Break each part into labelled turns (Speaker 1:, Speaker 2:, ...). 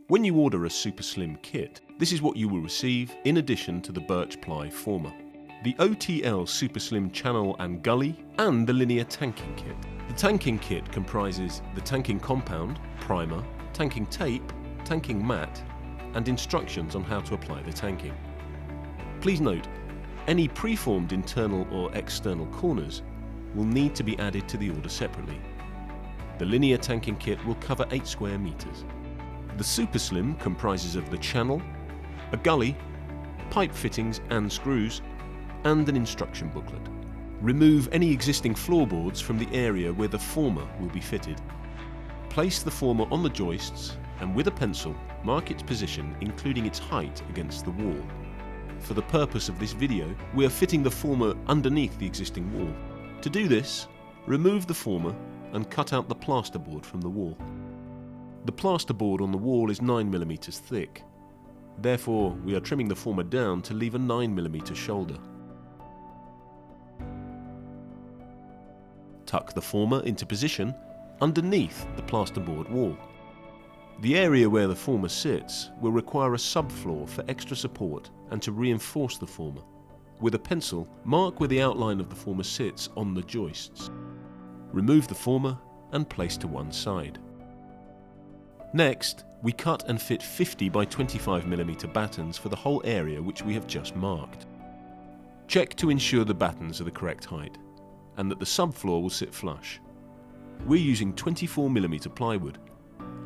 Speaker 1: When you order a SuperSlim kit, this is what you will receive in addition to the birch ply former. The OTL SuperSlim channel and gully, and the linear tanking kit. The tanking kit comprises the tanking compound, primer, tanking tape, tanking mat, and instructions on how to apply the tanking. Please note, any preformed internal or external corners will need to be added to the order separately. The linear tanking kit will cover 8 square meters. The SuperSlim comprises of the channel, a gully, pipe fittings and screws, and an instruction booklet. Remove any existing floorboards from the area where the former will be fitted. Place the former on the joists and with a pencil mark its position, including its height against the wall. For the purpose of this video, we are fitting the former underneath the existing wall. To do this, remove the former and cut out the plasterboard from the wall. The plasterboard on the wall is 9mm thick. Therefore, we are trimming the former down to leave a 9mm shoulder. Tuck the former into position underneath the plasterboard wall. The area where the former sits will require a subfloor for extra support and to reinforce the former. With a pencil, mark where the outline of the former sits on the joists. Remove the former and place to one side. Next, we cut and fit 50 by 25mm battens for the whole area which we have just marked. Check to ensure the battens are the correct height and that the subfloor will sit flush. We're using 24mm plywood.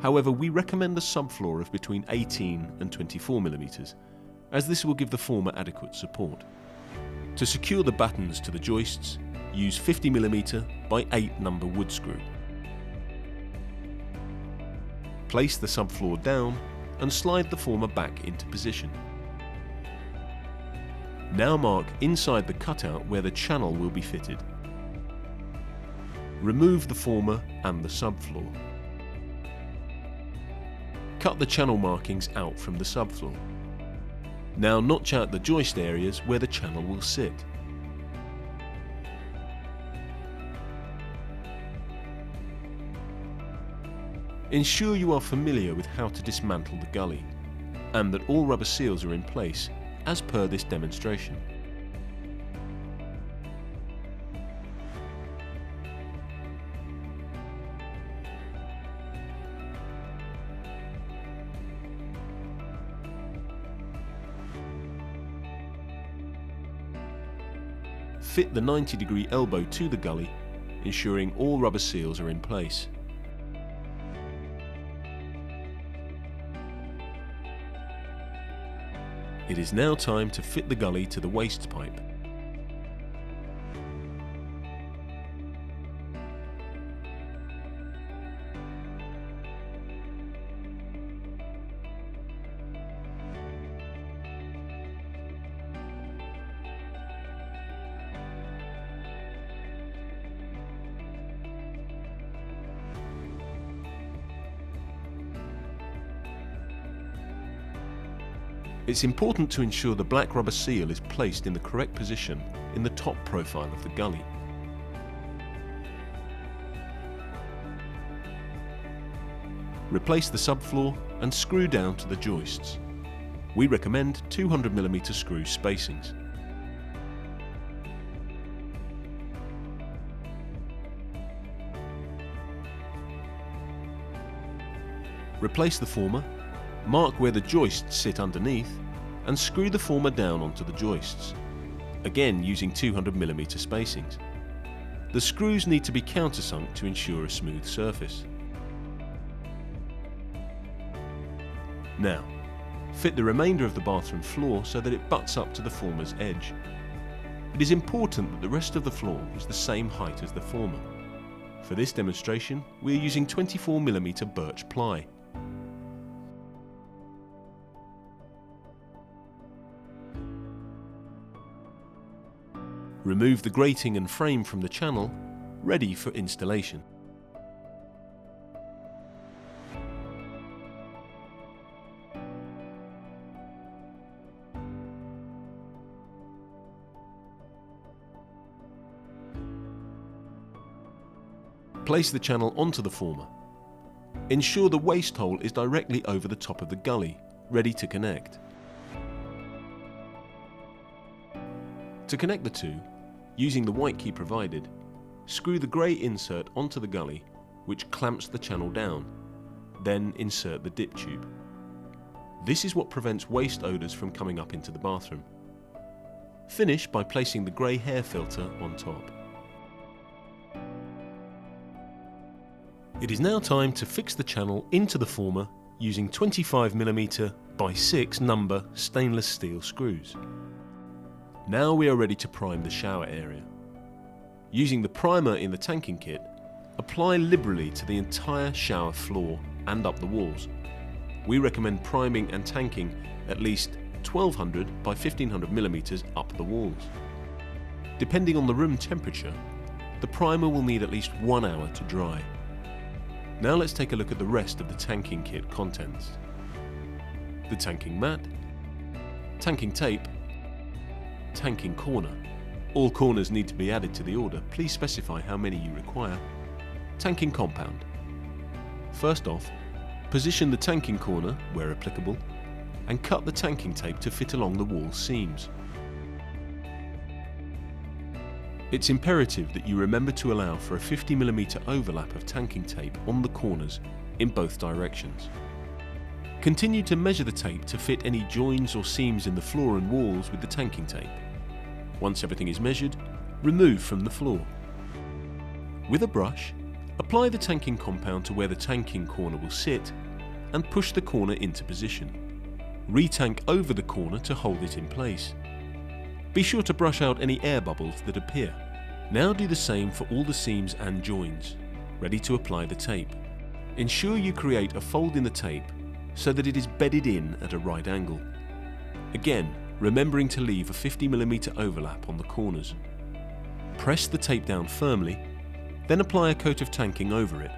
Speaker 1: However, we recommend a subfloor of between 18 and 24mm, as this will give the former adequate support. To secure the battens to the joists, use 50mm by 8 number wood screw. Place the subfloor down and slide the former back into position. Now mark inside the cutout where the channel will be fitted. Remove the former and the subfloor. Cut the channel markings out from the subfloor. Now notch out the joist areas where the channel will sit. Ensure you are familiar with how to dismantle the gully, and that all rubber seals are in place, as per this demonstration. Fit the 90-degree elbow to the gully, ensuring all rubber seals are in place. It is now time to fit the gully to the waste pipe. It's important to ensure the black rubber seal is placed in the correct position in the top profile of the gully. Replace the subfloor and screw down to the joists. We recommend 200mm screw spacings. Replace the former, mark where the joists sit underneath, and screw the former down onto the joists, again using 200mm spacings. The screws need to be countersunk to ensure a smooth surface. Now, fit the remainder of the bathroom floor so that it butts up to the former's edge. It is important that the rest of the floor is the same height as the former. For this demonstration, we are using 24mm birch ply. Remove the grating and frame from the channel, ready for installation. Place the channel onto the former. Ensure the waste hole is directly over the top of the gully, ready to connect. To connect the two, using the white key provided, screw the grey insert onto the gully, which clamps the channel down. Then insert the dip tube. This is what prevents waste odours from coming up into the bathroom. Finish by placing the grey hair filter on top. It is now time to fix the channel into the former using 25mm by 6 number stainless steel screws. Now we are ready to prime the shower area. Using the primer in the tanking kit, apply liberally to the entire shower floor and up the walls. We recommend priming and tanking at least 1200 by 1500mm up the walls. Depending on the room temperature, the primer will need at least 1 hour to dry. Now let's take a look at the rest of the tanking kit contents. The tanking mat, tanking tape, tanking corner. All corners need to be added to the order. Please specify how many you require. Tanking compound. First off, position the tanking corner, where applicable, and cut the tanking tape to fit along the wall seams. It's imperative that you remember to allow for a 50mm overlap of tanking tape on the corners in both directions. Continue to measure the tape to fit any joins or seams in the floor and walls with the tanking tape. Once everything is measured, remove from the floor. With a brush, apply the tanking compound to where the tanking corner will sit and push the corner into position. Re-tank over the corner to hold it in place. Be sure to brush out any air bubbles that appear. Now do the same for all the seams and joins, ready to apply the tape. Ensure you create a fold in the tape so that it is bedded in at a right angle. Again, remembering to leave a 50mm overlap on the corners. Press the tape down firmly, then apply a coat of tanking over it,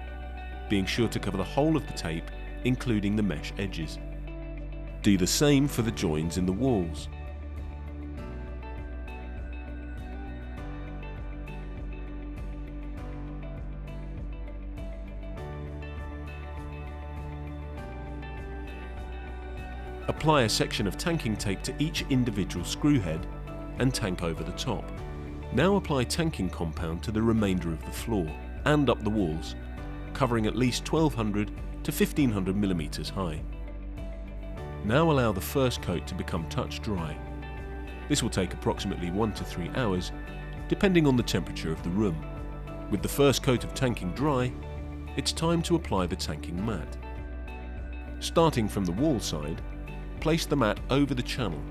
Speaker 1: being sure to cover the whole of the tape, including the mesh edges. Do the same for the joins in the walls. Apply a section of tanking tape to each individual screw head and tank over the top. Now apply tanking compound to the remainder of the floor and up the walls, covering at least 1200 to 1500mm high. Now allow the first coat to become touch dry. This will take approximately 1 to 3 hours, depending on the temperature of the room. With the first coat of tanking dry, it's time to apply the tanking mat. Starting from the wall side, place the mat over the channel,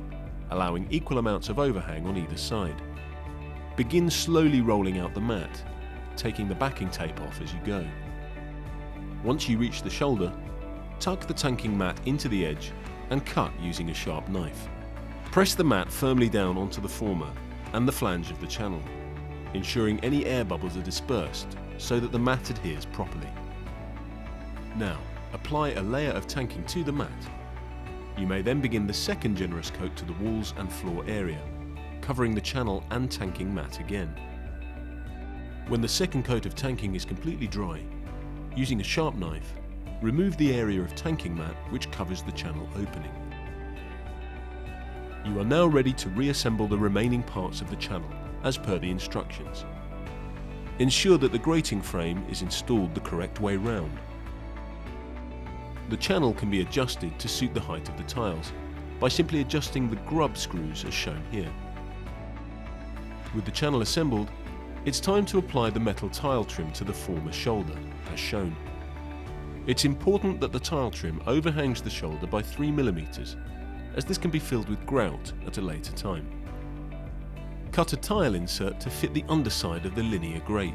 Speaker 1: allowing equal amounts of overhang on either side. Begin slowly rolling out the mat, taking the backing tape off as you go. Once you reach the shoulder, tuck the tanking mat into the edge and cut using a sharp knife. Press the mat firmly down onto the former and the flange of the channel, ensuring any air bubbles are dispersed so that the mat adheres properly. Now, apply a layer of tanking to the mat. You may then begin the second generous coat to the walls and floor area, covering the channel and tanking mat again. When the second coat of tanking is completely dry, using a sharp knife, remove the area of tanking mat which covers the channel opening. You are now ready to reassemble the remaining parts of the channel as per the instructions. Ensure that the grating frame is installed the correct way round. The channel can be adjusted to suit the height of the tiles by simply adjusting the grub screws as shown here. With the channel assembled, it's time to apply the metal tile trim to the former shoulder as shown. It's important that the tile trim overhangs the shoulder by 3mm, as this can be filled with grout at a later time. Cut a tile insert to fit the underside of the linear grate.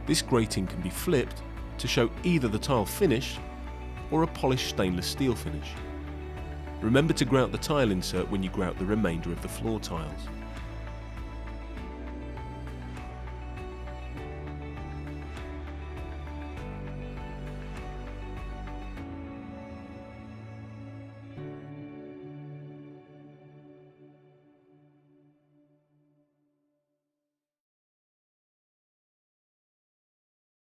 Speaker 1: This grating can be flipped to show either the tile finish or a polished stainless steel finish. Remember to grout the tile insert when you grout the remainder of the floor tiles.